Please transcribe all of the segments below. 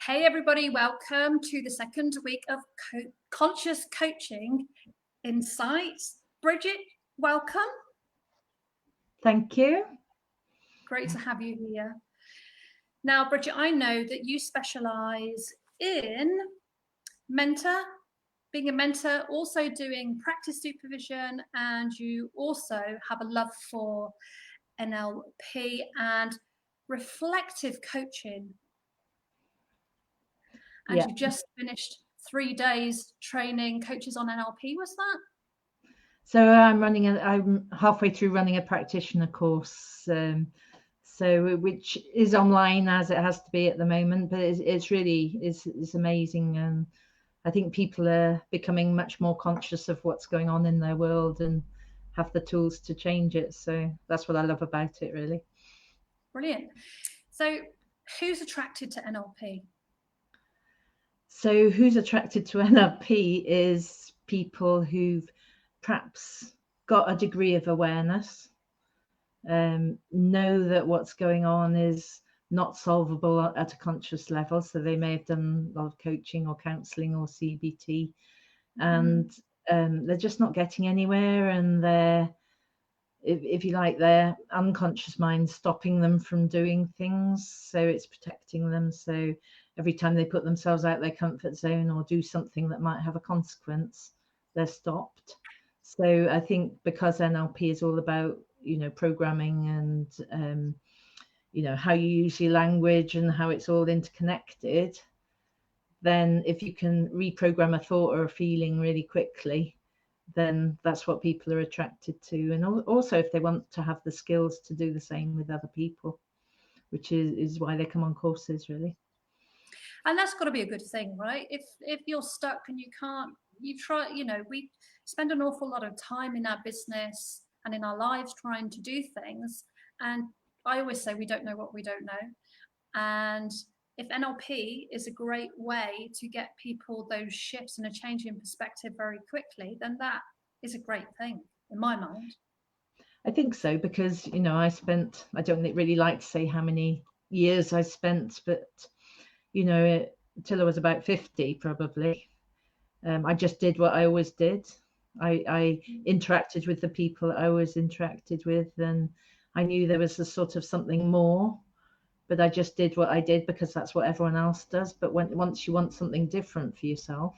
Hey everybody, welcome to the second week of Conscious Coaching Insights. Bridget, welcome. Thank you. Great to have you here. Now, Bridget, I know that you specialise in being a mentor, also doing practice supervision, and you also have a love for NLP and reflective coaching. And you just finished 3 days training coaches on NLP, was that? So I'm halfway through running a practitioner course, which is online as it has to be at the moment, but it's really amazing, and I think people are becoming much more conscious of what's going on in their world and have the tools to change it. So that's what I love about it, really. Brilliant. So who's attracted to NLP? So who's attracted to NLP is people who've perhaps got a degree of awareness, know that what's going on is not solvable at a conscious level. So they may have done a lot of coaching or counselling or CBT, and they're just not getting anywhere, and they're, if you like, their unconscious mind stopping them from doing things, so it's protecting them. So every time they put themselves out their comfort zone or do something that might have a consequence, they're stopped. So I think because NLP is all about, programming and how you use your language and how it's all interconnected, then if you can reprogram a thought or a feeling really quickly, then that's what people are attracted to. And also if they want to have the skills to do the same with other people, which is why they come on courses, really. And that's got to be a good thing, right? If you're stuck and we spend an awful lot of time in our business and in our lives trying to do things, and I always say we don't know what we don't know. And if NLP is a great way to get people those shifts and a change in perspective very quickly, then that is a great thing in my mind. I think so, because I don't really like to say how many years I spent, but until I was about 50 probably, I just did what I always did. I interacted with the people I always interacted with, and I knew there was a sort of something more, but I just did what I did because that's what everyone else does. But once you want something different for yourself,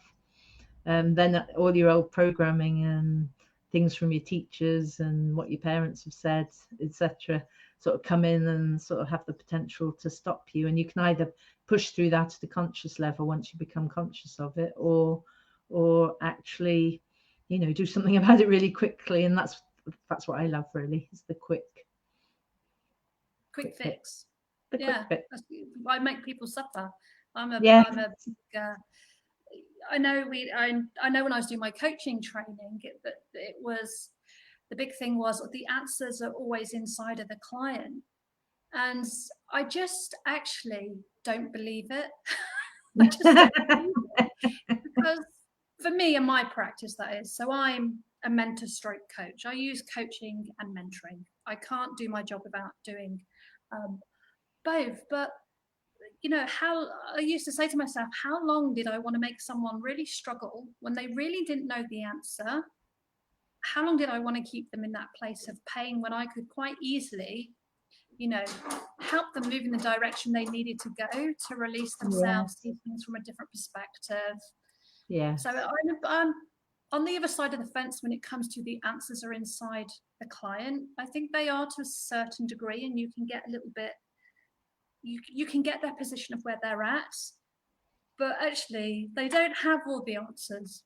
then all your old programming and things from your teachers and what your parents have said, etc., sort of come in and sort of have the potential to stop you. And you can either push through that at the conscious level once you become conscious of it, or actually, do something about it really quickly. And that's what I love, really, is the quick fix. The quick fix. I make people suffer. I know when I was doing my coaching training, it was, the big thing was the answers are always inside of the client. And I just actually don't believe it. I just don't believe it. Because for me and my practice, that is, so I'm a mentor stroke coach. I use coaching and mentoring. I can't do my job without doing both. But how I used to say to myself, how long did I want to make someone really struggle when they really didn't know the answer? How long did I want to keep them in that place of pain when I could quite easily, help them move in the direction they needed to go to release themselves, see things from a different perspective. Yeah. So I'm on the other side of the fence when it comes to the answers are inside the client. I think they are to a certain degree, and you can get a little bit, you can get their position of where they're at, but actually they don't have all the answers.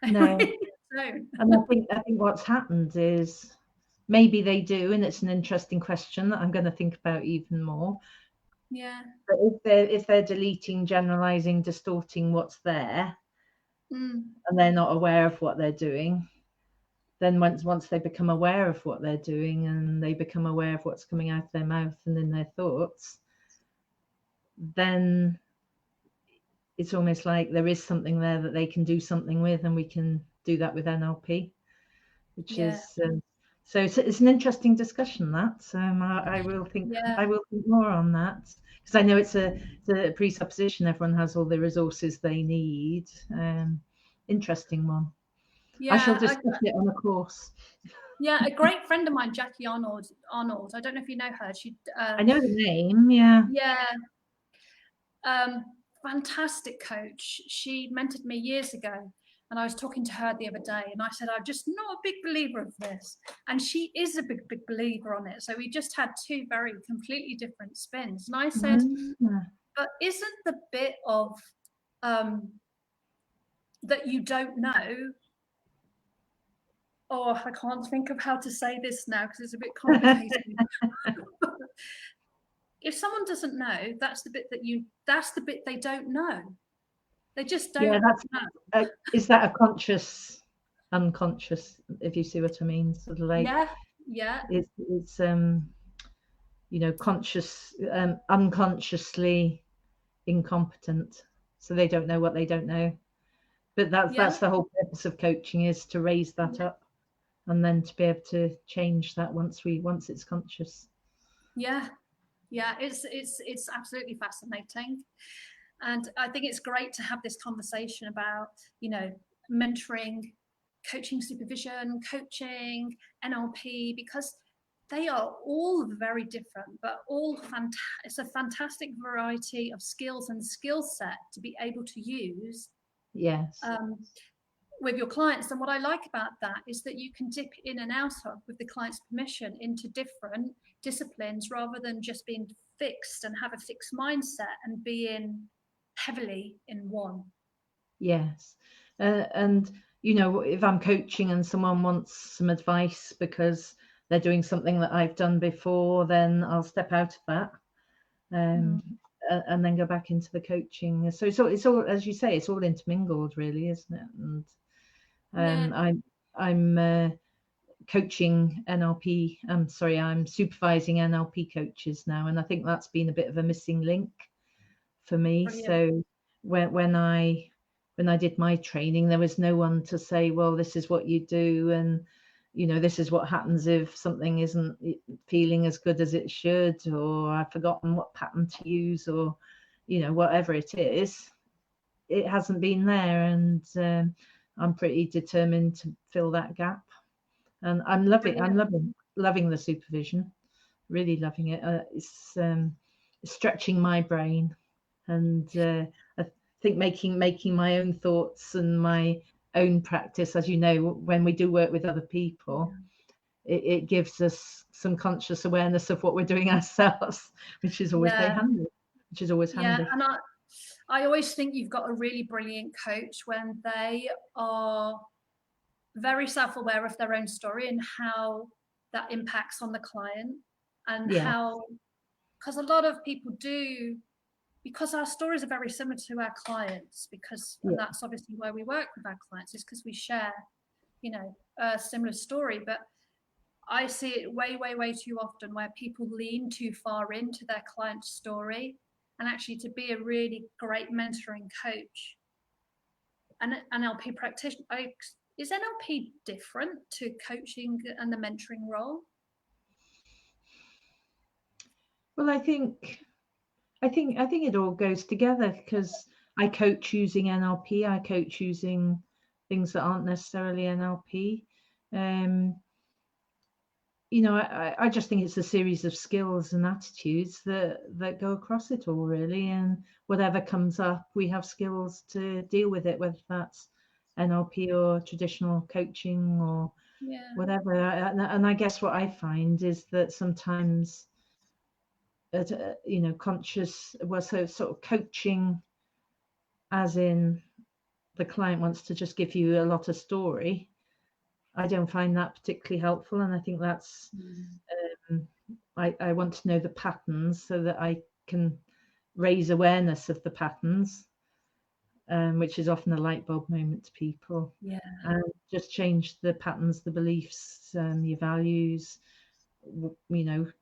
No. Really don't. And I think what's happened is maybe they do, and it's an interesting question that I'm going to think about even more. Yeah. But if they're deleting, generalizing, distorting what's there, and they're not aware of what they're doing, then once they become aware of what they're doing and they become aware of what's coming out of their mouth and in their thoughts, then it's almost like there is something there that they can do something with, and we can do that with NLP, which is So it's an interesting discussion, that. I will think more on that, because I know it's a presupposition everyone has all the resources they need. Interesting one. I shall discuss it on a course. Yeah, a great friend of mine, Jackie Arnold. I don't know if you know her. I know the name. Yeah. Yeah. Fantastic coach. She mentored me years ago, and I was talking to her the other day, and I said, I'm just not a big believer of this. And she is a big believer on it. So we just had two very completely different spins. And I said, but isn't the bit of that you don't know, I can't think of how to say this now because it's a bit complicated. If someone doesn't know, that's the bit they don't know. They just don't know. Is that a conscious, unconscious, if you see what I mean? Sort of like, yeah. It's conscious, unconsciously incompetent. So they don't know what they don't know. But that's the whole purpose of coaching, is to raise that up, and then to be able to change that once it's conscious. Yeah, it's absolutely fascinating, and I think it's great to have this conversation about mentoring, coaching, supervision, coaching, NLP, because they are all very different, but all it's a fantastic variety of skills and skill set to be able to use. Yes. With your clients. And what I like about that is that you can dip in and out of, with the client's permission, into different disciplines, rather than just being fixed and have a fixed mindset and being heavily in one. Yes. And if I'm coaching and someone wants some advice because they're doing something that I've done before, then I'll step out of that and then go back into the coaching. So it's all, as you say, it's all intermingled, really, isn't it? And I'm coaching NLP. I'm supervising NLP coaches now, and I think that's been a bit of a missing link for me. Brilliant. So when I did my training, there was no one to say, well, this is what you do, and this is what happens if something isn't feeling as good as it should, or I've forgotten what pattern to use, or whatever it is. It hasn't been there, and I'm pretty determined to fill that gap. And I'm loving the supervision, really loving it. It's stretching my brain, and I think making my own thoughts and my own practice. As you know, when we do work with other people, it gives us some conscious awareness of what we're doing ourselves, which is always very handy. And I always think you've got a really brilliant coach when they are very self-aware of their own story and how that impacts on the client, and how, because a lot of people do, because our stories are very similar to our clients, and that's obviously why we work with our clients, is because we share a similar story. But I see it way too often where people lean too far into their client's story, and actually, to be a really great mentoring coach and an NLP practitioner, is NLP different to coaching and the mentoring role? Well, I think it all goes together, because I coach using NLP. I coach using things that aren't necessarily NLP. I just think it's a series of skills and attitudes that go across it all, really. And whatever comes up, we have skills to deal with it, whether that's NLP or traditional coaching or whatever. And I guess what I find is that sometimes, conscious, so sort of coaching, as in the client wants to just give you a lot of story, I don't find that particularly helpful. And I think that's I want to know the patterns so that I can raise awareness of the patterns, which is often a light bulb moment to people. And just change the patterns, the beliefs, your values,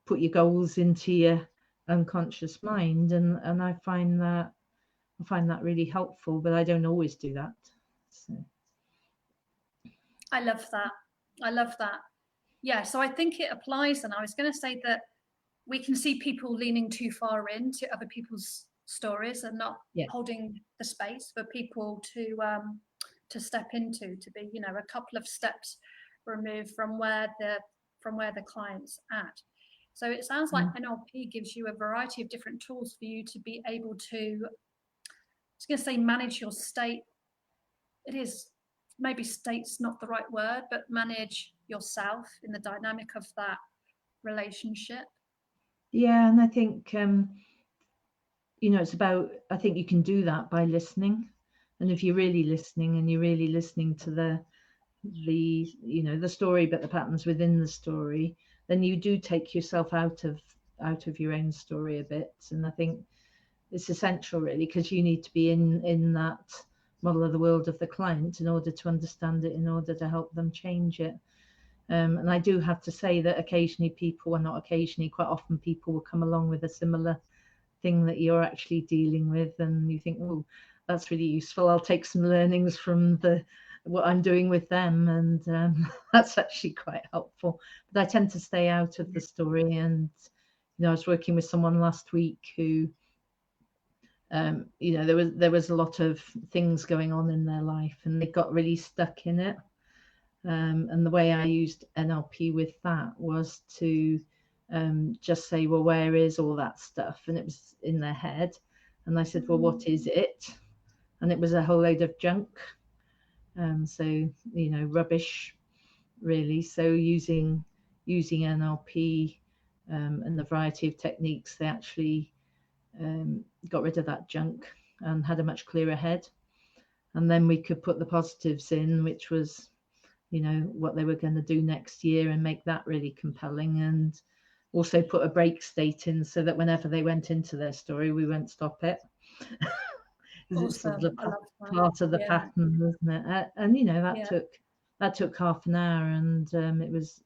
put your goals into your unconscious mind, and I find that really helpful, but I don't always do that. So I love that. Yeah, so I think it applies, and I was going to say that we can see people leaning too far into other people's stories and not Yeah. holding the space for people to step into, to be, you know, a couple of steps removed from where the client's at. So it sounds like NLP gives you a variety of different tools for you to be able to, I was going to say, manage your state. It is, maybe state's not the right word, but manage yourself in the dynamic of that relationship. Yeah, and I think you know, it's about, I think you can do that by listening. And if you're really listening and you're really listening to the you know, the story, but the patterns within the story, then you do take yourself out of your own story a bit. And I think it's essential, really, because you need to be in that model of the world of the client in order to understand it, in order to help them change it. And I do have to say that occasionally people, well, not occasionally, quite often people will come along with a similar thing that you're actually dealing with, and you think, oh, that's really useful. I'll take some learnings from what I'm doing with them, and that's actually quite helpful. But I tend to stay out of the story. And you know, I was working with someone last week who, you know, there was a lot of things going on in their life, and they got really stuck in it. And the way I used NLP with that was to just say, well, where is all that stuff? And it was in their head. And I said, well, what is it? And it was a whole load of junk. So, you know, rubbish, really. So using NLP and the variety of techniques, they actually got rid of that junk and had a much clearer head. And then we could put the positives in, which was, you know, what they were going to do next year, and make that really compelling, and also put a break state in so that whenever they went into their story, we won't stop it. Because it's sort of part of the pattern, isn't it? And you know, that took half an hour, and it was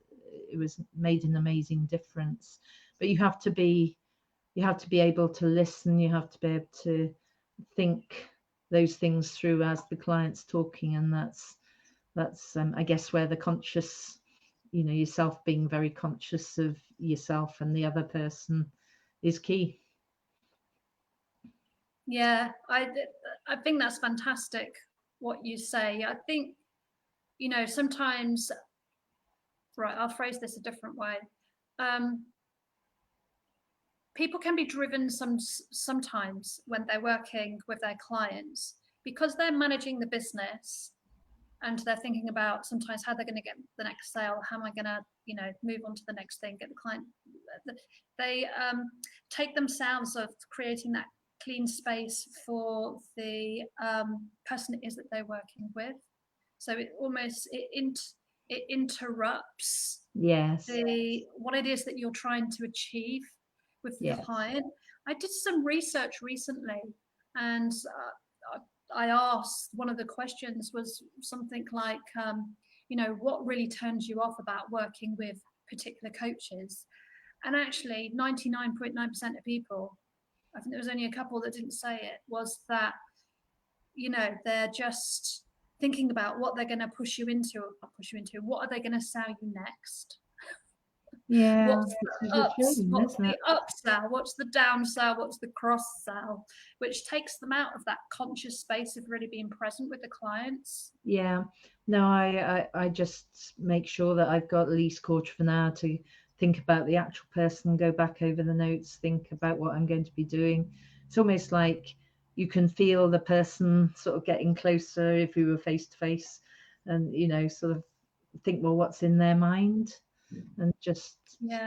made an amazing difference. But you have to be able to listen. You have to be able to think those things through as the client's talking, and that's I guess where the conscious, you know, yourself being very conscious of yourself and the other person is key. Yeah, I think that's fantastic what you say. I think, you know, sometimes, right, I'll phrase this a different way. People can be driven sometimes when they're working with their clients, because they're managing the business, and they're thinking about sometimes how they're going to get the next sale, how am I going to, you know, move on to the next thing, get the client. They take themselves of creating that clean space for the person it is that they're working with. So it almost it interrupts what it is that you're trying to achieve with the client. I did some research recently, and I asked, one of the questions was something like, you know, what really turns you off about working with particular coaches? And actually 99.9% of people, I think there was only a couple that didn't say it, was that, you know, they're just thinking about what they're going to push you into, what are they going to sell you next? Yeah, what's the upsell, what's the downsell, what's the cross sell, which takes them out of that conscious space of really being present with the clients. Yeah, no, I just make sure that I've got at least quarter of an hour to think about the actual person, go back over the notes, think about what I'm going to be doing. It's almost like you can feel the person sort of getting closer if we were face to face, and you know, sort of think, well, what's in their mind, and just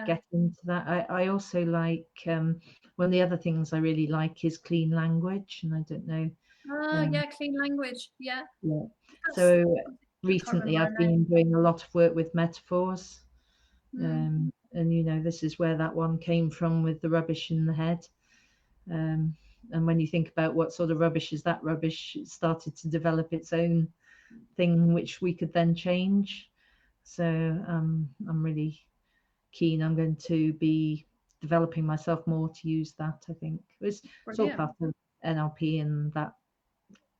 get into that. I also like one of the other things I really like is clean language, and I don't know. Clean language. Yeah. So recently I've been doing a lot of work with metaphors, and you know, this is where that one came from with the rubbish in the head. And when you think about what sort of rubbish is that rubbish, it started to develop its own thing which we could then change. So I'm really keen. I'm going to be developing myself more to use that. I think it's all part of NLP and that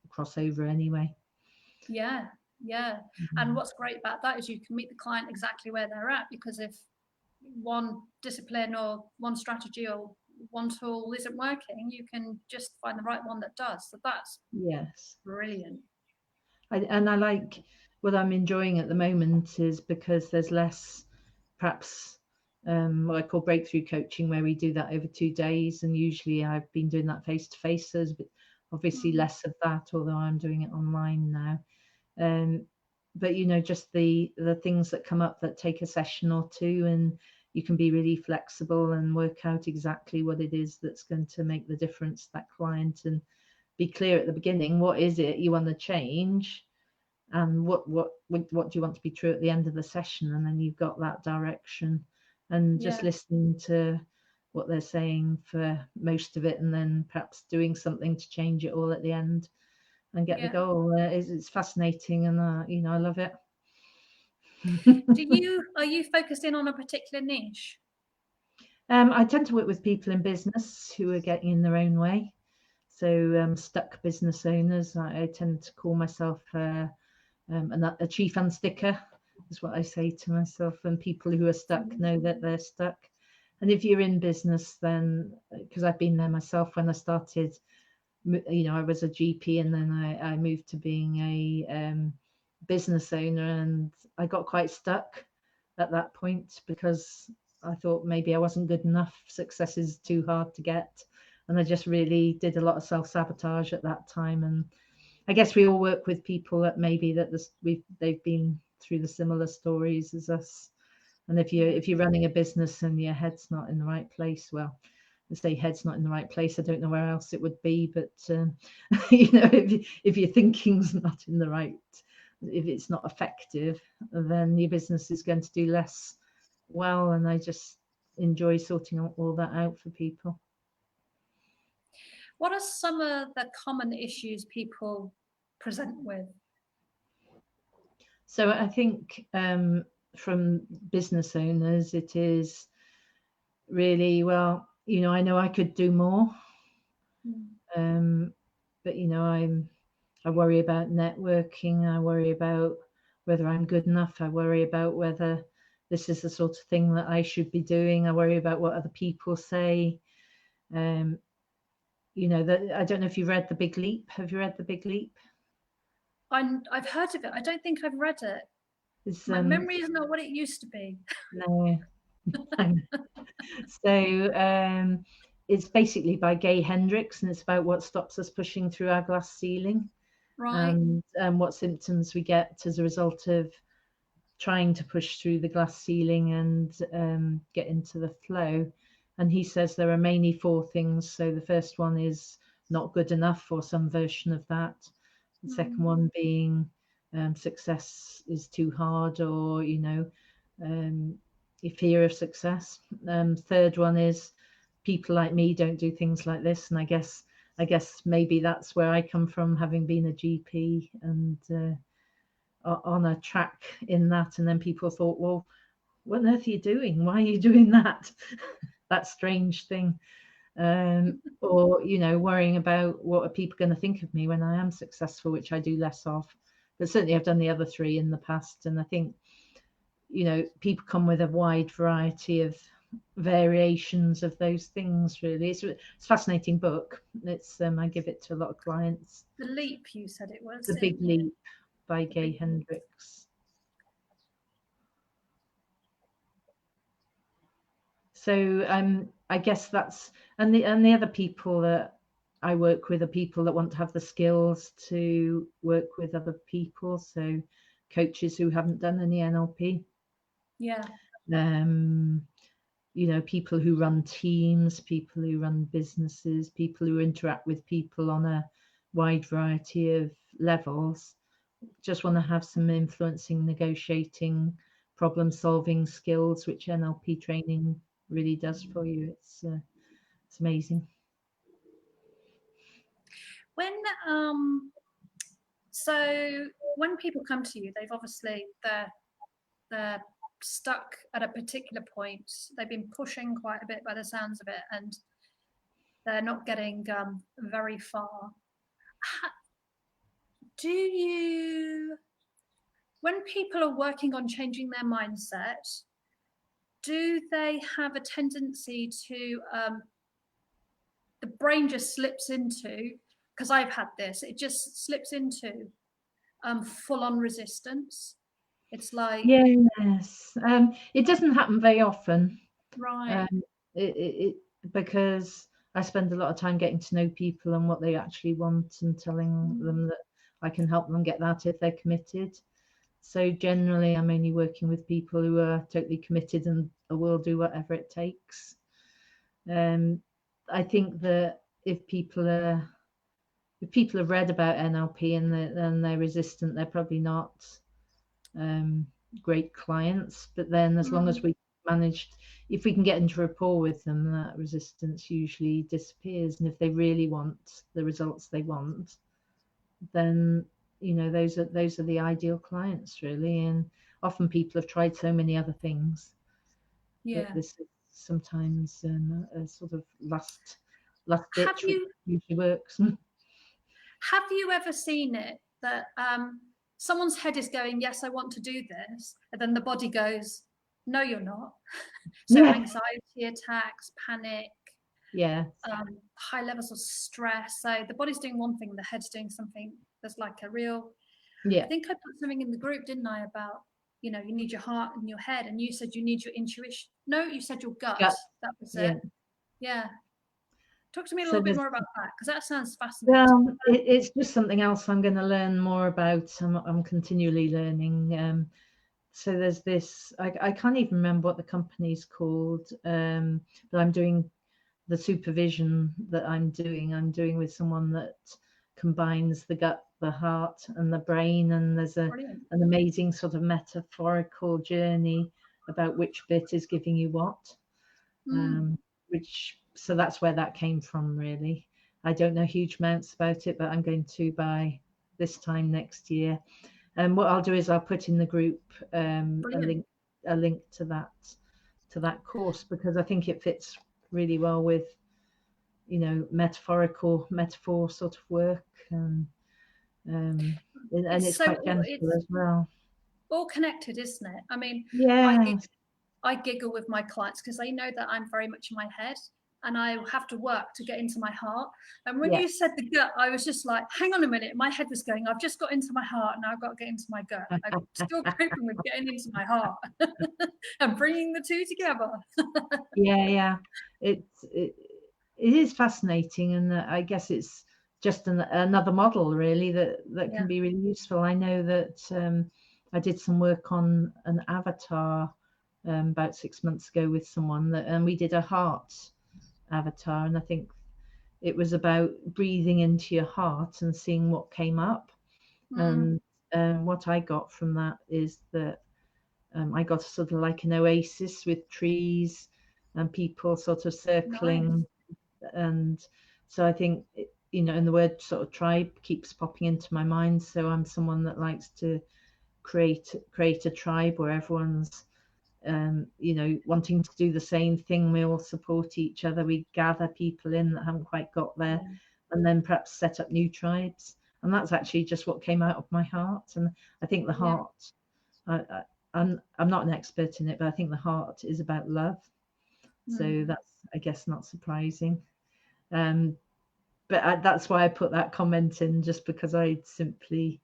crossover anyway. Yeah, Yeah. And what's great about that is you can meet the client exactly where they're at, because if one discipline or one strategy or one tool isn't working, you can just find the right one that does. So that's Yes. brilliant. And I like what I'm enjoying at the moment is because there's less, perhaps, what I call breakthrough coaching, where we do that over 2 days. And usually I've been doing that face to face. So there's obviously less of that, although I'm doing it online now. But just the things that come up that take a session or two, and you can be really flexible and work out exactly what it is that's going to make the difference to that client, and be clear at the beginning, what is it you want to change, and what do you want to be true at the end of the session, and then you've got that direction, and just listening to what they're saying for most of it, and then perhaps doing something to change it all at the end and get the goal. It's fascinating, and I love it. Are you focused in on a particular niche? I tend to work with people in business who are getting in their own way. So stuck business owners. I tend to call myself a chief unsticker, is what I say to myself. And people who are stuck know that they're stuck. And if you're in business, then, because I've been there myself when I started, I was a GP, and then I moved to being a business owner, and I got quite stuck at that point because I thought maybe I wasn't good enough. Success is too hard to get. And I just really did a lot of self-sabotage at that time. And I guess we all work with people that maybe they've been through the similar stories as us. And if you're running a business and your head's not in the right place, well, I say head's not in the right place, I don't know where else it would be. But if your thinking's not in the right, if it's not effective, then your business is going to do less well. And I just enjoy sorting all that out for people. What are some of the common issues people present with? So I think from business owners, it is really, well, I know I could do more. But I worry about networking. I worry about whether I'm good enough. I worry about whether this is the sort of thing that I should be doing. I worry about what other people say. I don't know if you've read The Big Leap. Have you read The Big Leap? I've heard of it. I don't think I've read it. My memory is not what it used to be. No. So it's basically by Gay Hendricks, and it's about what stops us pushing through our glass ceiling, Right. and what symptoms we get as a result of trying to push through the glass ceiling and get into the flow. And he says there are mainly 4 things. So the first one is not good enough, or some version of that. The second one being success is too hard, or fear of success. Third one is people like me don't do things like this. And I guess maybe that's where I come from, having been a GP and on a track in that. And then people thought, well, what on earth are you doing? Why are you doing that? That strange thing. Or worrying about what are people going to think of me when I am successful, which I do less of. But certainly I've done the other 3 in the past. And I think people come with a wide variety of variations of those things. Really, it's a fascinating book. It's I give it to a lot of clients. The Leap, you said it was? The Big Leap by Gay Hendricks. So I guess that's, and the other people that I work with are people that want to have the skills to work with other people. So coaches who haven't done any NLP. Yeah. People who run teams, people who run businesses, people who interact with people on a wide variety of levels, just want to have some influencing, negotiating, problem solving skills, which NLP training really does for you. It's amazing. So when people come to you, they've obviously they're stuck at a particular point. They've been pushing quite a bit by the sounds of it, and they're not getting very far. Do you when people are working on changing their mindset, do they have a tendency to, the brain just slips into, because I've had this, it just slips into full-on resistance. It's like, Yes, it doesn't happen very often. right. Because I spend a lot of time getting to know people and what they actually want and telling them that I can help them get that if they're committed. So generally, I'm only working with people who are totally committed and will do whatever it takes. I think that if people have read about NLP and they're resistant, they're probably not great clients. But then, as long as we managed, if we can get into rapport with them, that resistance usually disappears. And if they really want the results they want, then those are the ideal clients, really. And often people have tried so many other things that this is sometimes a sort of last ditch, which usually works. Have you ever seen it that someone's head is going, yes, I want to do this, and then the body goes, no, you're not. So anxiety attacks, panic, high levels of stress. So the body's doing one thing, the head's doing something. There's like a real, I think I put something in the group, didn't I, about, you need your heart and your head, and you said you need your intuition. No, you said your gut. That was it. Yeah. Talk to me a little bit more about that, because that sounds fascinating. Well, it's just something else I'm going to learn more about. I'm continually learning. So there's this, I can't even remember what the company's called, but I'm doing the supervision that I'm doing with someone that combines the gut, the heart and the brain. And there's an amazing sort of metaphorical journey about which bit is giving you what, so that's where that came from, really. I don't know huge amounts about it, but I'm going to by this time next year. And what I'll do is I'll put in the group a link to that course, because I think it fits really well with metaphor sort of work, and it's quite gentle as well. All connected, isn't it? I mean, I giggle with my clients because they know that I'm very much in my head, and I have to work to get into my heart. And when you said the gut, I was just like, hang on a minute. My head was going, I've just got into my heart, now I've got to get into my gut. I'm still coping with getting into my heart and bringing the two together. It is fascinating, and I guess it's just another model, really, that can be really useful. I know that I did some work on an avatar about 6 months ago with someone, and we did a heart avatar, and I think it was about breathing into your heart and seeing what came up. And what I got from that is that I got sort of like an oasis with trees and people sort of circling. And so I think and the word sort of tribe keeps popping into my mind. So I'm someone that likes to create a tribe where everyone's wanting to do the same thing. We all support each other. We gather people in that haven't quite got there, and then perhaps set up new tribes. And that's actually just what came out of my heart. And I think the heart, I'm not an expert in it, but I think the heart is about love. So that's, I guess, not surprising. But that's why I put that comment in, just because I'd simply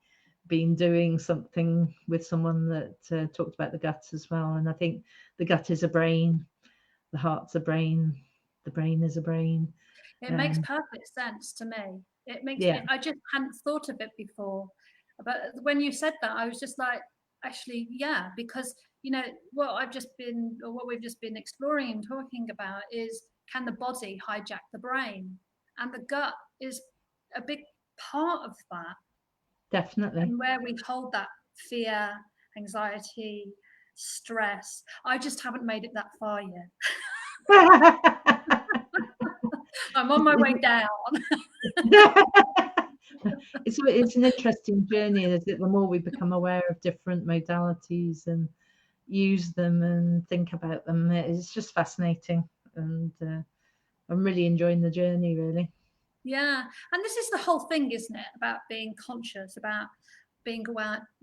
been doing something with someone that talked about the gut as well. And I think the gut is a brain, the heart's a brain, the brain is a brain. It makes perfect sense to me. It makes I just hadn't thought of it before, but when you said that, I was just like, actually, because what we've just been exploring and talking about is, can the body hijack the brain? And the gut is a big part of that. Definitely. And where we hold that fear, anxiety, stress. I just haven't made it that far yet. I'm on my way down. It's an interesting journey, is it? The more we become aware of different modalities and use them and think about them, it's just fascinating. And I'm really enjoying the journey, really. Yeah. And this is the whole thing, isn't it? About being conscious, about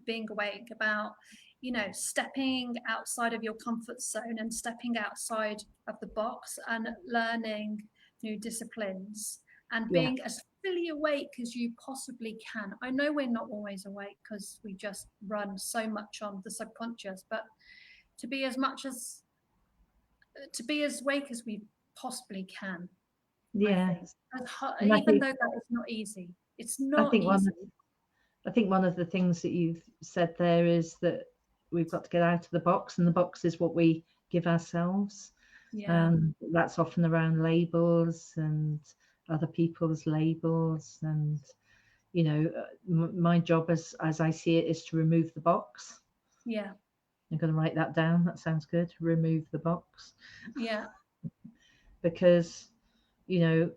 being awake, about, you know, stepping outside of your comfort zone and stepping outside of the box and learning new disciplines and Yeah. being as fully awake as you possibly can. I know we're not always awake because we just run so much on the subconscious, but to be as awake as we possibly can. Yeah. I think, even though that is not easy. It's not easy. I think one of the things that you've said there is that we've got to get out of the box, and the box is what we give ourselves. Yeah. That's often around labels and other people's labels. And, you know, my job as I see it is to remove the box. Yeah. I'm going to write that down. That sounds good. Remove the box. Yeah. Because, you know,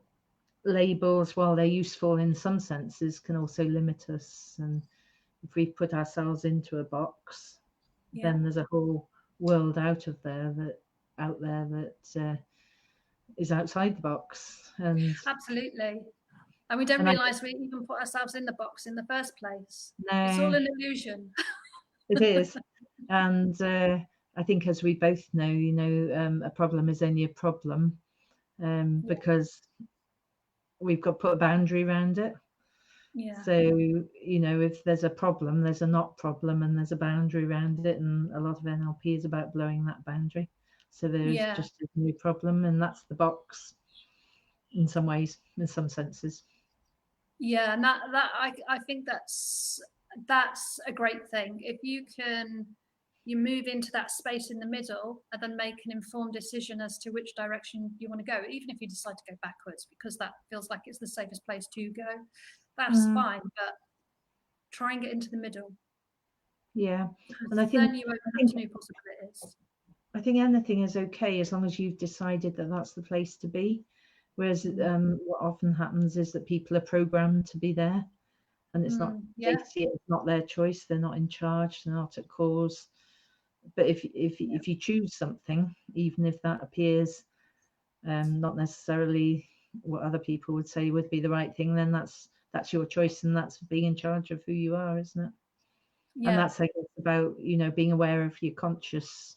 labels, while they're useful in some senses, can also limit us. And if we put ourselves into a box, then there's a whole world out there that is outside the box. And absolutely. And we don't realize we even put ourselves in the box in the first place. No, it's all an illusion. It is. And I think, as we both know, you know, a problem is only a problem because we've got to put a boundary around it. Yeah. So, you know, if there's a problem, there's a not problem, and there's a boundary around it. And a lot of NLP is about blowing that boundary. So there's just a new problem, and that's the box in some ways, in some senses. Yeah, and that I think that's a great thing. If you move into that space in the middle and then make an informed decision as to which direction you want to go, even if you decide to go backwards because that feels like it's the safest place to go, that's fine, but try and get into the middle. Yeah, and I think then you open up to new possibilities. I think anything is okay as long as you've decided that that's the place to be. Whereas what often happens is that people are programmed to be there, and it's not, they see it, it's not their choice. They're not in charge. They're not at cause. But if you choose something, even if that appears not necessarily what other people would say would be the right thing, then that's your choice, and that's being in charge of who you are, isn't it? Yeah. And that's, I guess, about, you know, being aware of your conscious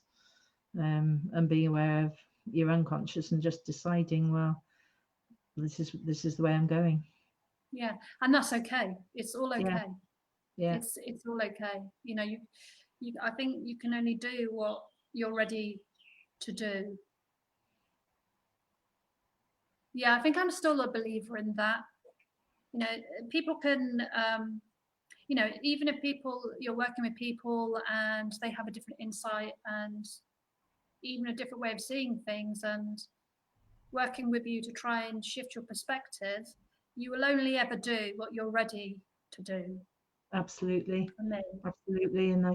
and being aware of your unconscious, and just deciding, well, this is the way I'm going. Yeah, and that's okay. It's all okay. Yeah. It's all okay. You know, I think you can only do what you're ready to do. Yeah, I think I'm still a believer in that. You know, people can, you know, even if you're working with people and they have a different insight and even a different way of seeing things, and working with you to try and shift your perspective, you will only ever do what you're ready to do. Absolutely. And I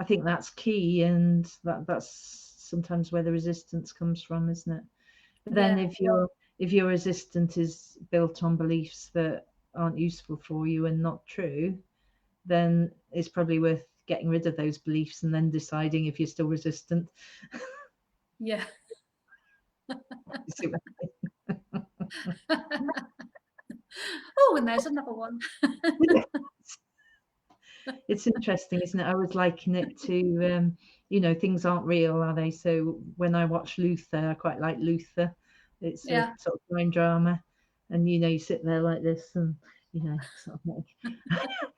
think that's key, and that's sometimes where the resistance comes from, isn't it? But then if your resistance is built on beliefs that aren't useful for you and not true, then it's probably worth getting rid of those beliefs and then deciding if you're still resistant. Yeah. Oh, and there's another one. It's interesting, isn't it? I would liken it to, you know, things aren't real, are they? So when I watch Luther, I quite like Luther. It's a sort of crime drama, and, you know, you sit there like this, and, you know, sort of like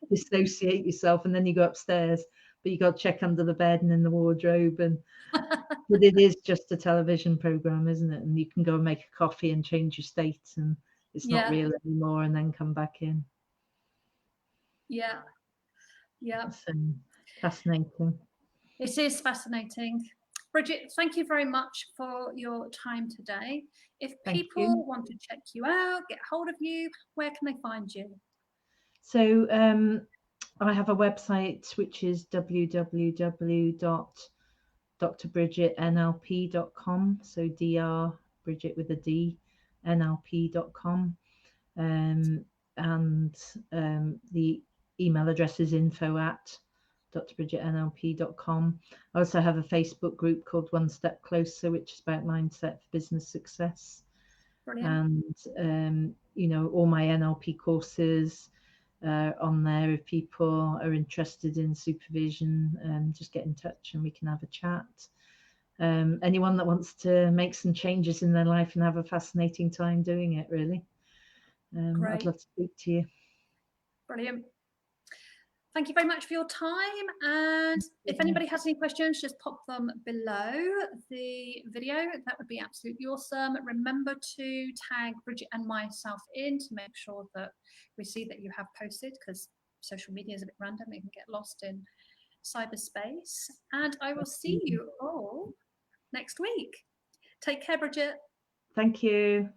dissociate yourself, and then you go upstairs, but you got to check under the bed and in the wardrobe, and but it is just a television program, isn't it? And you can go and make a coffee and change your state, and it's not real anymore, and then come back in. Yeah. So fascinating. It is fascinating. Bridget, thank you very much for your time today. If people want to check you out, get hold of you, where can they find you? So I have a website, which is www.drbridgetnlp.com. So Dr Bridget with a D, NLP.com. And the email address is info@drbridgetnlp.com. I also have a Facebook group called One Step Closer, which is about mindset for business success. Brilliant. And you know, all my NLP courses, on there. If people are interested in supervision, just get in touch and we can have a chat. Anyone that wants to make some changes in their life and have a fascinating time doing it, really. I'd love to speak to you. Brilliant. Thank you very much for your time. And if anybody has any questions, just pop them below the video. That would be absolutely awesome. Remember to tag Bridget and myself in to make sure that we see that you have posted, because social media is a bit random. It can get lost in cyberspace. And I will see you all next week. Take care, Bridget. Thank you.